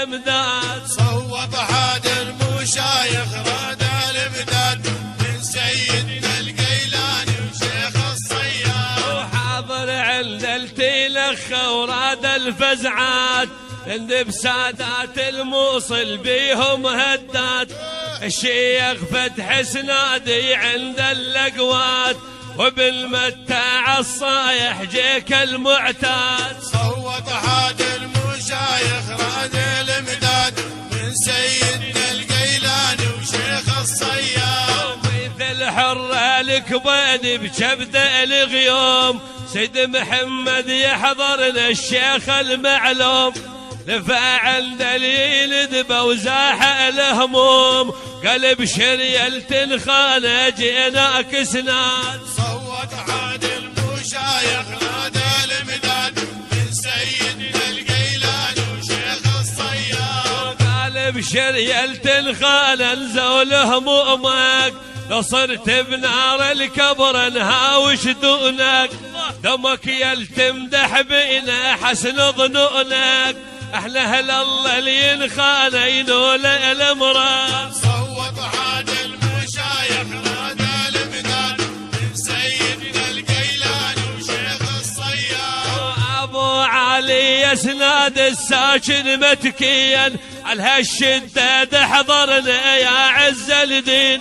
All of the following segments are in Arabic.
الامداد. صوت حاد المشايخ راد الامداد من سيدنا القيلاني وشيخ الصياد. وحاضر عند التلخ وراد الفزعات عند بسادات الموصل بيهم هدات. الشيخ فتح سنادي عند اللقوات وبالمتاع الصايح جيك المعتاد. صوت حاد المشايخ راد الامداد من سيدنا القيلاني وشيخ الصياد. مثل حر الكبيد بجبد الغيوم سيد محمد يحضرنا الشيخ المعلوم. لفع عند اليلد بوزاح الهموم قلب شريلة خانة جيناك سناد. صوت حاد المشايخ راد الامداد من سيدنا القيلاني وشيخ الصياد. قلب شريلة خانة نزول همومك لو صرت بنار الكبر نهاوش دونك. دمك يلتمدح بينا حسن ظنونك احنا اهل الله اللي ينخان ينول الامراض. صوت حاد المشايخ راد الامداد من سيدنا القيلاني وشيخ الصياد. ابو علي يسناد الساكن متكيا على هالشدة احضرنا يا عز الدين.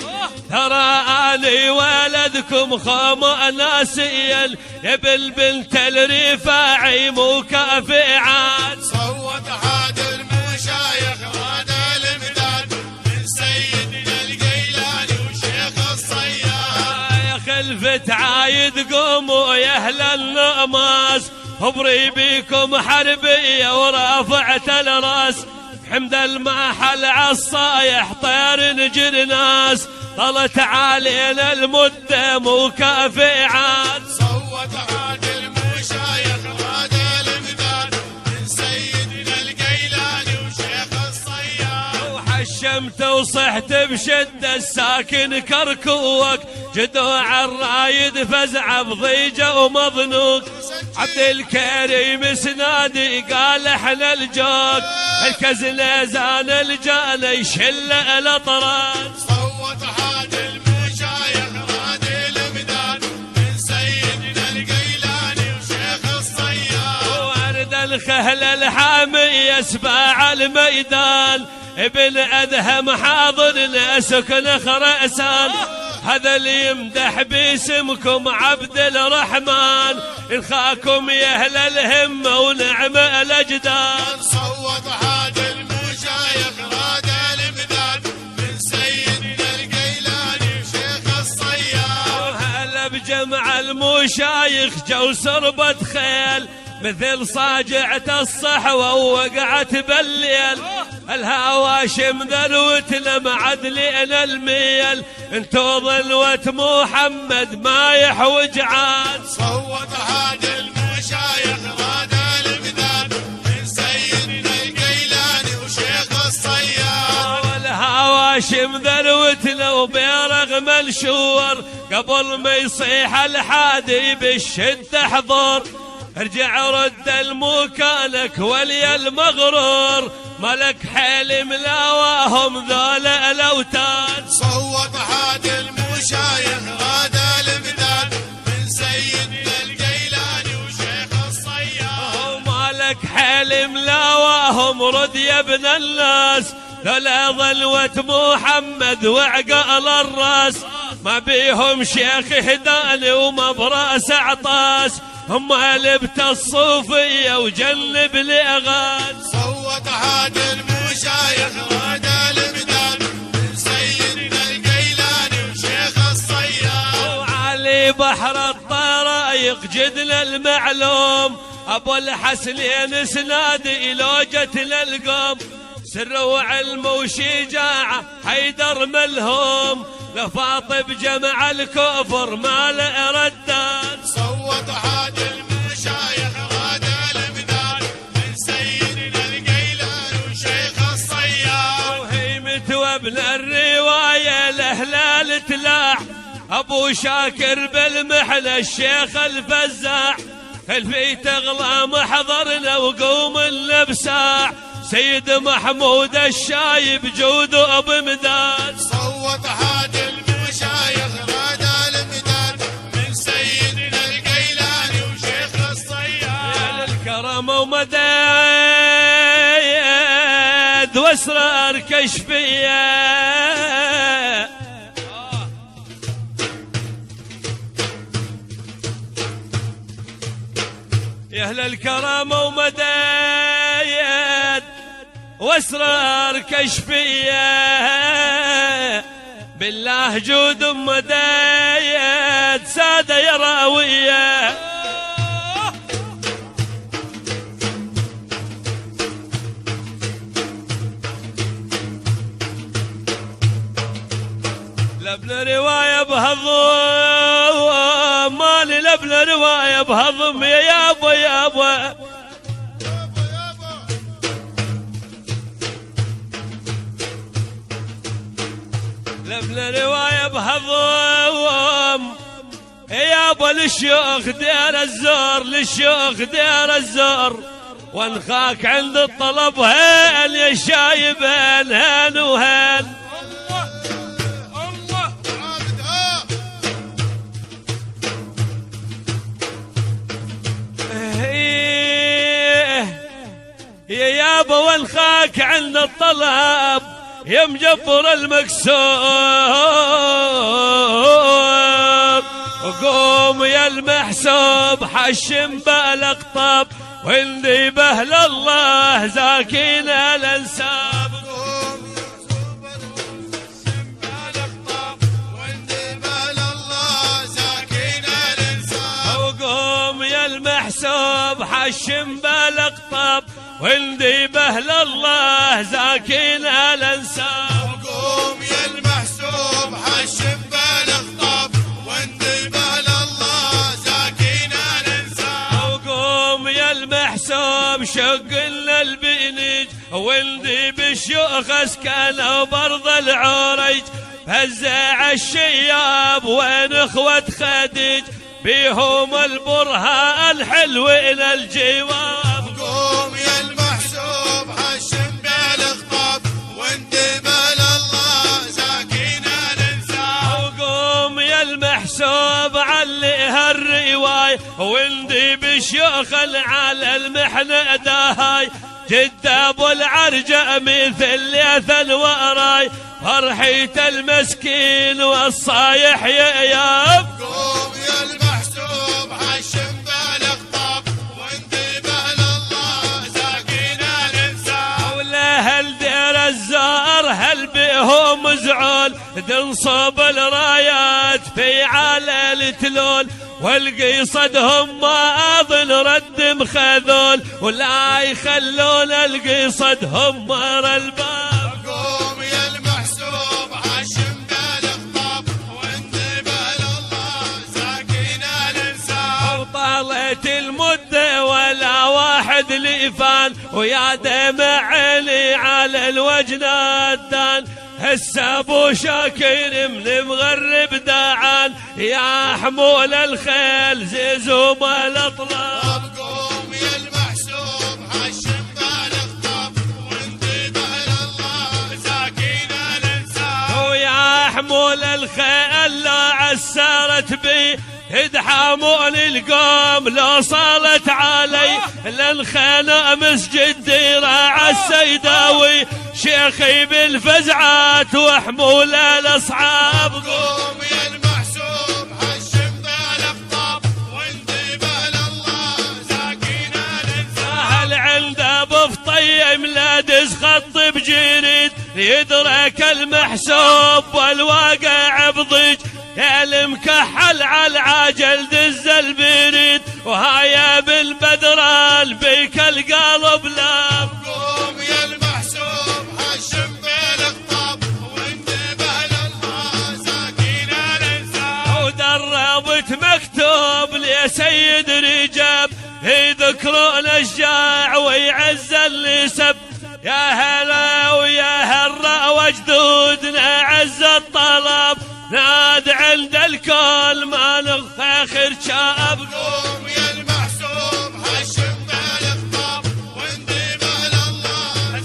ترى اني ولدكم خام ناسيا يا بالبنت الرفاعي مكافعات. صوت حاد المشايخ راد الامداد من سيدنا القيلاني وشيخ الصياد. يا خلفة عايد قوموا يا اهل النماس خبري بيكم حربية ورافعت الراس. حمد المحل عالصايح طير نجر ناس طلت علينا المدة مكافعات. صوت حاد المشايخ راد الامداد من سيدنا القيلاني وشيخ الصياد. وحشمت وصحت بشدة الساكن كركوك جدوع الرايد فزع بضيجة ومضنوك. عبد الكريم سنادي قال احنا الجوك الكزنة زان الجانة يشل الاطراد. صوت حاد المشايخ راد الامداد من سيدنا القيلاني وشيخ الصياد. وارد الخهل الحامي يسبع الميدان ابن ادهم حاضرنا سكن خراسان. هذا اللي يمدح باسمكم عبد الرحمن الخاكم يا اهل الهمه ونعم الاجداد. صوت حاد المشايخ راد الامداد من سيدنا القيلاني وشيخ الصياد. وهلا بجمع المشايخ جو سربة خيل مثل صاجعة الصحوة ووقعت بالليل. الهواشم ذروتنا معدلين الميل انتو ظلوة محمد ما يحوج عاد. صوت حاد المشايخ راد الامداد من سيدنا القيلاني وشيخ الصياد. والهواشم ذروتنا وبيرغ منشور قبل ما يصيح الحادي بالشدة حضور. ارجع رد المكانك ولي المغرور ملك حيل ملاواهم ذول الاوتاد. صوت حاد المشايخ راد الامداد من سيدنا القيلاني وشيخ الصياد. مالك حيل ملاواهم رد يا ابن الناس ذولا ظلوة محمد وعقال الراس. ما بيهم شيخ هداني وما براس عطاس هم لبت الصوفية وجنب الأغاد. صوت حاد المشايخ راد الامداد من سيدنا القيلاني وشيخ الصياد. وعلي بحر الطرايق جدنا المعلوم أبو الحسنين سنادي لوجتنا القوم. سر وعلم وشجاعة حيدر ملهوم لفاطب جمع الكفر ما له رداد. صوت حاد المشايخ راد الامداد من سيدنا القيلاني وشيخ الصياد. وهيمة وابن الرواية الهلال تلاح ابو شاكر بالمحنة الشيخ الفزاع. خلفي تغلى محضرنا وقوم النبساع سيد محمود الشايب جود وبمداد. صوت حاد المشايخ راد المداد من سيدنا القيلاني وشيخ الصياد. يا للكرم ومداد واسرار كشفيه يا اهل الكرم ومدايد واسرار كشفيه بالله جود مدايد ساده يا راويه. لبن روايه بهضم مالي لبن روايه بهضم يا يابا يابا. لبن روايه بهضم يابا للشيوخ دير الزور للشيوخ دير الزور وانخاك عند الطلب هين يا شايبين هين وهين. يا يابا وانخاك عند الطلب يا مجبر المكسور وقوم يا المحسوب حشم بالاقطاب واللي بهل الله زاكين الانساب. وقوم يا المحسوب حشم بالاقطاب واللي بهل الله زاكين الانساب. قوم يا المحسوب حشم بالاخطاب واللي بهل الله زاكين الانساب. وقوم يا المحسوب شق لنا البنج واللي بالشيوخ اسكنوا برض العريج فزع الشياب وين اخوة خديج بيهم البرهان حلو الى الجواب. قوم يا المحسوب حشم بالاخطاب وانتبه لله زاكين الانساب. وقوم يا المحسوب عليها الرواية واندي بشيوخ على المحنة داهاي جد ابو العرجة مثل ليث وراي فرحيت المسكين والصايح ياب. قوم يا المحسوب حشم بالاخطاب وانتبه لله زاكين الانساب. ولا هل دير الزار هل بهم زعول تنصب الرايات في على التلول والقيصدهم ما اظن رد مخذول ولا يخلون القيصدهم مر الباب. قوم يا المحسوب حشم بالاخطاب وانتبه لله زاكين الانساب. وطالت المدة ولا واحد لفان ويا دمع عيني على الوجنات هسه ابو شاكر من مغرب داعان يا حمول الخيل زيزو بالاطلال. قوم يا المحسوب حشم بالاخطاب وانتبه لله زاكين الانساب. ويا حمول الخيل لا عسرت بي ادحامون القوم لو صالت علي للخنا مسجد ديرة السيداوي شيخي بالفزعات وحمول الاصحاب. قوم يا المحسوب حشم بالاخطاب وانتبه لله زاكين الانساب. هل عند ابو فطي ملادس خط بجريد يدرك المحسوب والواقع بضيج يا المكحل على العاجل دز البريد وهايا بالبدران بيك القلب لاب. قوم يا المحسوب حشم بالاخطاب وانتبه لله زاكين الانساب. ودربت مكتوب لي سيد رجاب يذكرون الشاع ويعز اللي سب يا هلا ويا هرا وجدودنا عز الطلب ناد عند الكل ما نخاخر شاب. قوم يا المحسوب حشم بالاخطاب وانتبه لله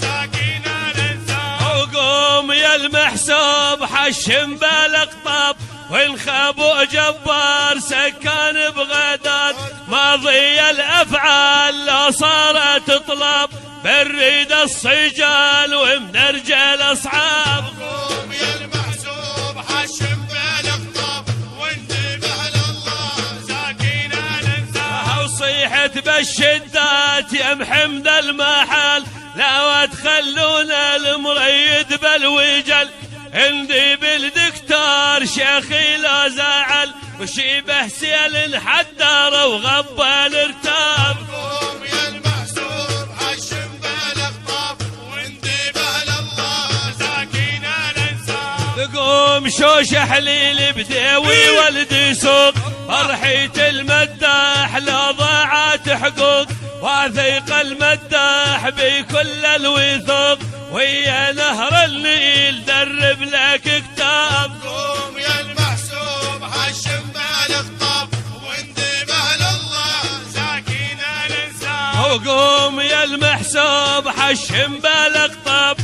المحسوب حشم بالاقطاب، والخابو جبار سكان بغداد، ماضي الافعال لو صارت طلب، بالريد الصجال ومن رجال اصحاب. قوم يا المحسوب حشم بالاقطاب، وانتبه لله زاكينا ننساه. وصيحة بالشدات يا محمد المحال، لا تخلونا المريد بالوجل، عندي بالدكتور شيخي لا زعل، وشيبه سيل حدر وغبان ارتاب. قوم يا المحسوب حشم بالاقطاب، وانتبه لله زاكينا ننساه. تقوم شوش حليل بديوي ولدي سوق، فرحية المداح لا ضاعت حقوق، واثق المداح بكل الوثوق، ويا نهر النيل درب لك كتاب. قوم يا المحسوب حشم بالاقطاب، وانتبه لله زاكينا ننساه. وقوم يا المحسوب حشم بالاقطاب،